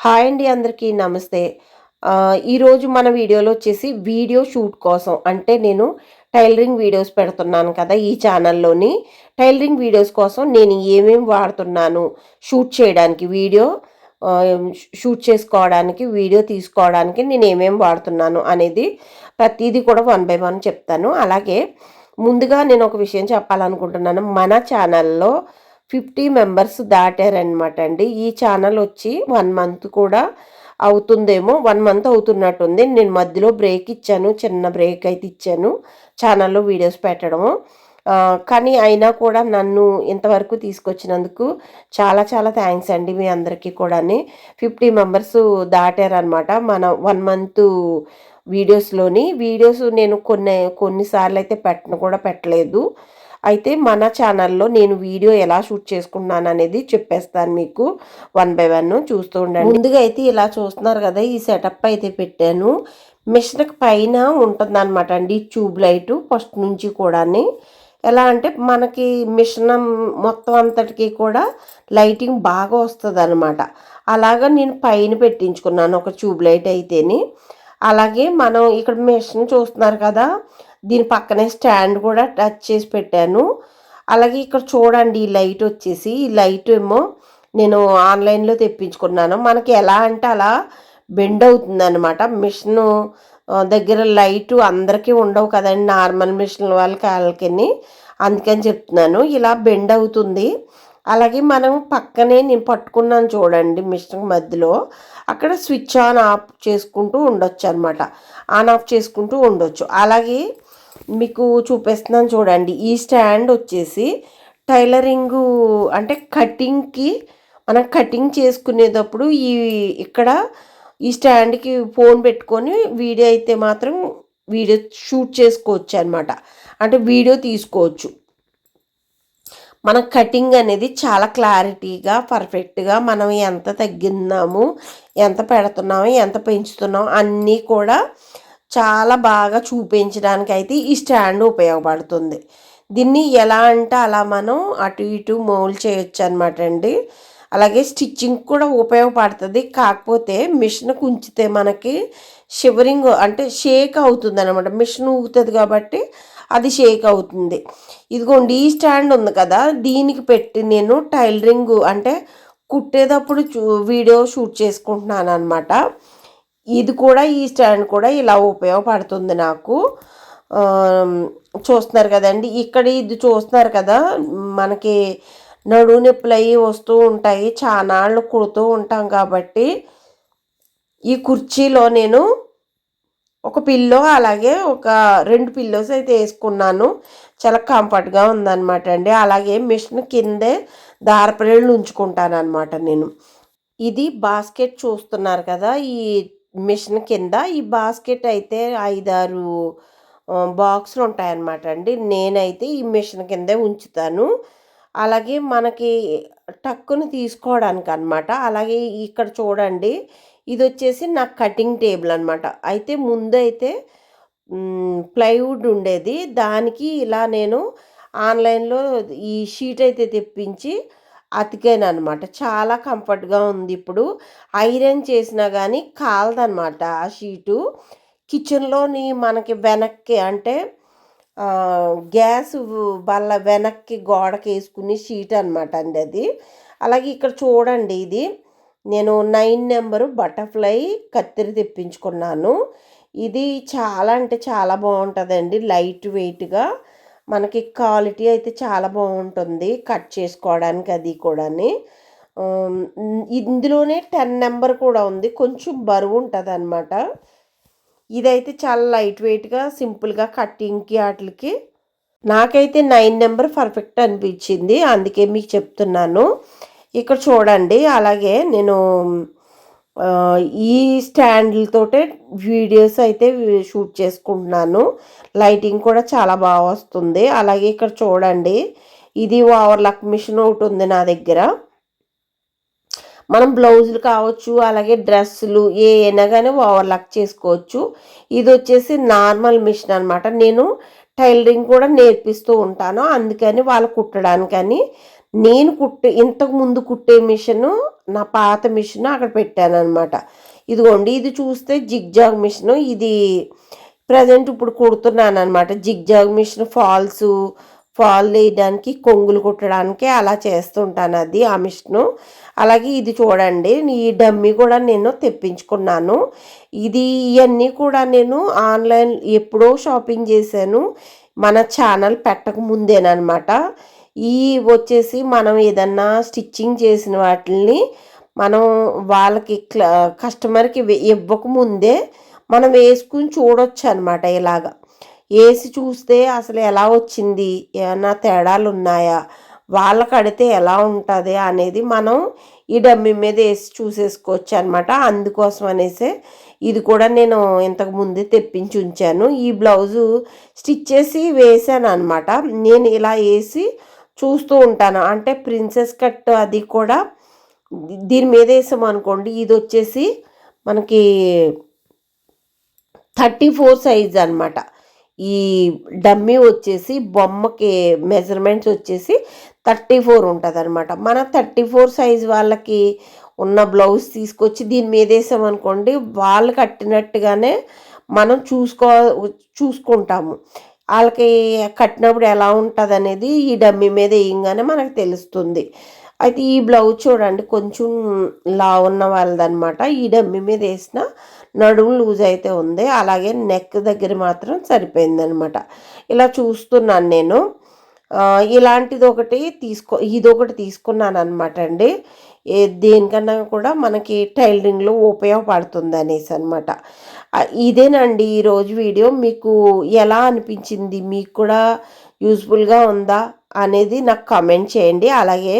Hi అండి, అందరికీ నమస్తే. ఈరోజు మన వీడియోలో వచ్చేసి వీడియో షూట్ కోసం అంటే నేను టైలరింగ్ వీడియోస్ పెడుతున్నాను కదా ఈ ఛానల్లోని. టైలరింగ్ వీడియోస్ కోసం నేను ఏమేమి వాడుతున్నాను షూట్ చేయడానికి, వీడియో షూట్ చేసుకోవడానికి, వీడియో తీసుకోవడానికి నేను ఏమేమి వాడుతున్నాను అనేది ప్రతిదీ కూడా వన్ బై వన్ చెప్తాను. అలాగే ముందుగా నేను ఒక విషయం చెప్పాలనుకుంటున్నాను. మన ఛానల్లో 50 మెంబర్స్ దాటారనమాట అండి. ఈ ఛానల్ వచ్చి 1 మంత్ కూడా అవుతుందేమో, 1 మంత్ అవుతున్నట్టుంది. నేను మధ్యలో బ్రేక్ ఇచ్చాను, చిన్న బ్రేక్ అయితే ఇచ్చాను ఛానల్లో వీడియోస్ పెట్టడము. కానీ అయినా కూడా నన్ను ఇంతవరకు తీసుకొచ్చినందుకు చాలా చాలా థ్యాంక్స్ అండి మీ అందరికీ కూడాని. 50 మెంబర్స్ దాటారనమాట మన 1 మంత్ వీడియోస్ నేను కొన్నిసార్లు అయితే పెట్టలేదు. అయితే మన ఛానల్లో నేను వీడియో ఎలా షూట్ చేసుకున్నాను అనేది చెప్పేస్తాను మీకు వన్ బై వన్. చూస్తూ ఉండండి. ముందుగా అయితే ఇలా చూస్తున్నారు కదా, ఈ సెటప్ అయితే పెట్టాను. మిషన్కి పైన ఉంటుందన్నమాట అండి ట్యూబ్ లైటు ఫస్ట్ నుంచి కూడాని. ఎలా అంటే మనకి మిషన్ మొత్తం అంతటికి కూడా లైటింగ్ బాగా వస్తుంది అనమాట. అలాగా నేను పైన పెట్టించుకున్నాను ఒక ట్యూబ్ లైట్ అయితేని. అలాగే మనం ఇక్కడ మిషన్ చూస్తున్నారు కదా, దీని పక్కనే స్టాండ్ కూడా టచ్ చేసి పెట్టాను. అలాగే ఇక్కడ చూడండి, ఈ లైట్ వచ్చేసి, ఈ లైట్ ఏమో నేను ఆన్లైన్లో తెప్పించుకున్నాను. మనకి ఎలా అంటే అలా బెండ్ అవుతుంది అనమాట. మిషను దగ్గర లైటు అందరికీ ఉండవు కదండి, నార్మల్ మిషన్ వాళ్ళకి అందుకని చెప్తున్నాను. ఇలా బెండ్ అవుతుంది. అలాగే మనం పక్కనే నేను పట్టుకున్నాను చూడండి మిషన్ మధ్యలో, అక్కడ స్విచ్ ఆన్ ఆఫ్ చేసుకుంటూ ఉండొచ్చు అనమాట. ఆన్ ఆఫ్ చేసుకుంటూ ఉండొచ్చు. అలాగే మీకు చూపిస్తున్నాను చూడండి, ఈ స్టాండ్ వచ్చేసి టైలరింగు అంటే కటింగ్కి మనం కటింగ్ చేసుకునేటప్పుడు ఇక్కడ ఈ స్టాండ్కి ఫోన్ పెట్టుకొని వీడియో అయితే మాత్రం వీడియో షూట్ చేసుకోవచ్చు అనమాట. అంటే వీడియో తీసుకోవచ్చు. మన కటింగ్ అనేది చాలా క్లారిటీగా పర్ఫెక్ట్గా మనం ఎంత తగ్గినాము, ఎంత పెడుతున్నాము, ఎంత పెంచుతున్నాము అన్నీ కూడా చాలా బాగా చూపించడానికి అయితే ఈ స్టాండ్ ఉపయోగపడుతుంది. దీన్ని ఎలా అంటే అలా మనం అటు ఇటు మోల్డ్ చేయొచ్చు అనమాట అండి. అలాగే స్టిచ్చింగ్ కూడా ఉపయోగపడుతుంది. కాకపోతే మిషన్కి ఉంచితే మనకి షివరింగ్ అంటే షేక్ అవుతుంది అనమాట. మిషన్ ఊగుతుంది కాబట్టి అది షేక్ అవుతుంది. ఇదిగోండి, ఈ స్టాండ్ ఉంది కదా, దీనికి పెట్టి నేను టైలరింగ్ అంటే కుట్టేటప్పుడు వీడియో షూట్ చేసుకుంటున్నాను అనమాట. ఇది కూడా, ఈ స్టాండ్ కూడా ఇలా ఉపయోగపడుతుంది నాకు. చూస్తున్నారు కదండి, ఇక్కడ ఇది చూస్తున్నారు కదా, మనకి నడుము నొప్పులు అవి వస్తూ ఉంటాయి, చానాళ్ళు కుడుతూ ఉంటాం కాబట్టి ఈ కుర్చీలో నేను ఒక పిల్లో అలాగే ఒక 2 పిల్లోస్ అయితే వేసుకున్నాను. చాలా కంఫర్ట్గా ఉందన్నమాట అండి. అలాగే మిషన్ కిందే దారపరేళ్ళు ఉంచుకుంటాను అనమాట నేను. ఇది బాస్కెట్ చూస్తున్నారు కదా, ఈ మిషన్ కింద ఈ బాస్కెట్ అయితే 5-6 బాక్సులు ఉంటాయన్నమాట అండి. నేనైతే ఈ మిషన్ కిందే ఉంచుతాను. అలాగే మనకి టక్కుని తీసుకోవడానికి అనమాట. అలాగే ఇక్కడ చూడండి, ఇది వచ్చేసి నాకు కటింగ్ టేబుల్ అనమాట. అయితే ముందైతే ప్లైవుడ్ ఉండేది, దానికి ఇలా నేను ఆన్లైన్లో ఈ షీట్ అయితే తెప్పించి అతికాను అనమాట. చాలా కంఫర్ట్గా ఉంది. ఇప్పుడు ఐరన్ చేసినా కానీ కాలదనమాట ఆ షీటు. కిచెన్లోని మనకి వెనక్కి అంటే గ్యాస్ బల్ల వెనక్కి గోడకి వేసుకుని షీట్ అనమాట అండి అది. అలాగే ఇక్కడ చూడండి, ఇది నేను 9 నెంబరు బటర్ఫ్లై కత్తెర తెప్పించుకున్నాను. ఇది చాలా అంటే చాలా బాగుంటుందండి, లైట్ వెయిట్గా. మనకి క్వాలిటీ అయితే చాలా బాగుంటుంది కట్ చేసుకోవడానికి అది కూడాని. ఇందులోనే 10 నెంబర్ కూడా ఉంది, కొంచెం బరువు ఉంటుంది అనమాట. ఇదైతే చాలా లైట్ వెయిట్గా సింపుల్గా కట్టింగ్కి వాటికి. నాకైతే 9 నెంబర్ పర్ఫెక్ట్ అనిపించింది, అందుకే మీకు చెప్తున్నాను. ఇక్కడ చూడండి, అలాగే నేను ఈ స్టాండ్లతోటే వీడియోస్ అయితే షూట్ చేసుకుంటున్నాను. లైటింగ్ కూడా చాలా బాగా వస్తుంది. అలాగే ఇక్కడ చూడండి, ఇది ఓవర్లాక్ మిషన్ ఒకటి ఉంది నా దగ్గర. మనం బ్లౌజులు కావచ్చు, అలాగే డ్రెస్సులు ఏమైనా కానీ ఓవర్లాక్ చేసుకోవచ్చు. ఇది వచ్చేసి నార్మల్ మిషన్ అనమాట. నేను టైలరింగ్ కూడా నేర్పిస్తూ ఉంటాను, అందుకని వాళ్ళు కుట్టడానికని నేను ఇంతకు ముందు కుట్టే మిషను, నా పాత మిషను అక్కడ పెట్టాననమాట. ఇదిగోండి, ఇది చూస్తే జిగ్జాగ్ మిషను. ఇది ప్రజెంట్ ఇప్పుడు కుడుతున్నానమాట. జిగ్జాగ్ మిషన్ ఫాల్ వేయడానికి, కొంగులు కుట్టడానికి అలా చేస్తుంటాను అది ఆ మిషను. అలాగే ఇది చూడండి, ఈ డమ్మీ కూడా నేను తెప్పించుకున్నాను. ఇవన్నీ కూడా నేను ఆన్లైన్ ఎప్పుడో షాపింగ్ చేశాను, మన ఛానల్ పెట్టక ముందేనమాట. వచ్చేసి మనం ఏదన్నా స్టిచ్చింగ్ చేసిన వాటిని మనం వాళ్ళకి కస్టమర్కి ఇవ్వకముందే మనం వేసుకుని చూడొచ్చు అనమాట. ఇలాగా వేసి చూస్తే అసలు ఎలా వచ్చింది, ఏమన్నా తేడాలు ఉన్నాయా, వాళ్ళకి అడితే ఎలా ఉంటుంది అనేది మనం ఈ డమ్మీ మీద వేసి చూసేసుకోవచ్చు అనమాట. అందుకోసం అనేసి ఇది కూడా నేను ఇంతకు ముందే తెప్పించి ఉంచాను. ఈ బ్లౌజు స్టిచ్ చేసి వేసాను అనమాట. నేను ఇలా వేసి చూస్తూ ఉంటాను. అంటే ప్రిన్సెస్ కట్ అది కూడా దీని మీద వేసామనుకోండి, ఇది వచ్చేసి మనకి 34 సైజ్ అనమాట. ఈ డమ్మీ వచ్చేసి బొమ్మకి మెజర్మెంట్స్ వచ్చేసి 34 ఉంటుంది అనమాట. మన 34 సైజ్ వాళ్ళకి ఉన్న బ్లౌజ్ తీసుకొచ్చి దీని మీద వేసామనుకోండి, వాళ్ళు కట్టినట్టుగానే మనం చూసుకుంటాము. వాళ్ళకి కట్టినప్పుడు ఎలా ఉంటుంది అనేది ఈ డమ్మీ మీద వేయంగానే మనకు తెలుస్తుంది. అయితే ఈ బ్లౌజ్ చూడండి, కొంచెం లావు ఉన్న వాళ్ళదనమాట. ఈ డమ్మీ మీద వేసిన నడుము లూజ్ అయితే ఉంది, అలాగే నెక్ దగ్గర మాత్రం సరిపోయిందనమాట. ఇలా చూస్తున్నాను నేను. ఇలాంటిది ఇదొకటి తీసుకున్నాను అనమాట అండి. దేనికన్నా కూడా మనకి టైలరింగ్లో ఉపయోగపడుతుంది అనేసి అనమాట. ఇదేనండి ఈరోజు వీడియో. మీకు ఎలా అనిపించింది, మీకు కూడా యూజ్ఫుల్గా ఉందా అనేది నాకు కామెంట్ చేయండి. అలాగే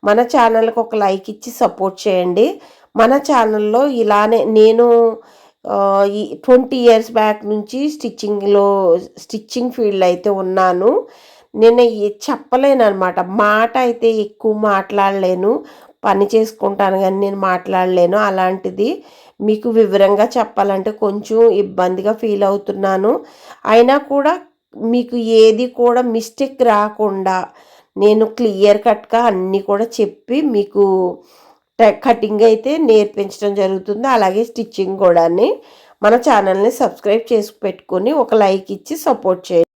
మన ఛానల్కి ఒక లైక్ ఇచ్చి సపోర్ట్ చేయండి. మన ఛానల్లో ఇలానే నేను 20 ఇయర్స్ బ్యాక్ నుంచి స్టిచ్చింగ్ ఫీల్డ్ అయితే ఉన్నాను. నేను చెప్పలేను అనమాట. మాట అయితే ఎక్కువ మాట్లాడలేను, పని చేసుకుంటాను కానీ నేను మాట్లాడలేను. అలాంటిది మీకు వివరంగా చెప్పాలంటే కొంచెం ఇబ్బందిగా ఫీల్ అవుతున్నాను. అయినా కూడా మీకు ఏది కూడా మిస్టేక్ రాకుండా నేను క్లియర్ కట్గా అన్నీ కూడా చెప్పి మీకు కటింగ్ అయితే నేర్పించడం జరుగుతుంది. అలాగే స్టిచ్చింగ్ కూడా. మన ఛానల్ని సబ్స్క్రైబ్ చేసి పెట్టుకొని ఒక లైక్ ఇచ్చి సపోర్ట్ చేయండి.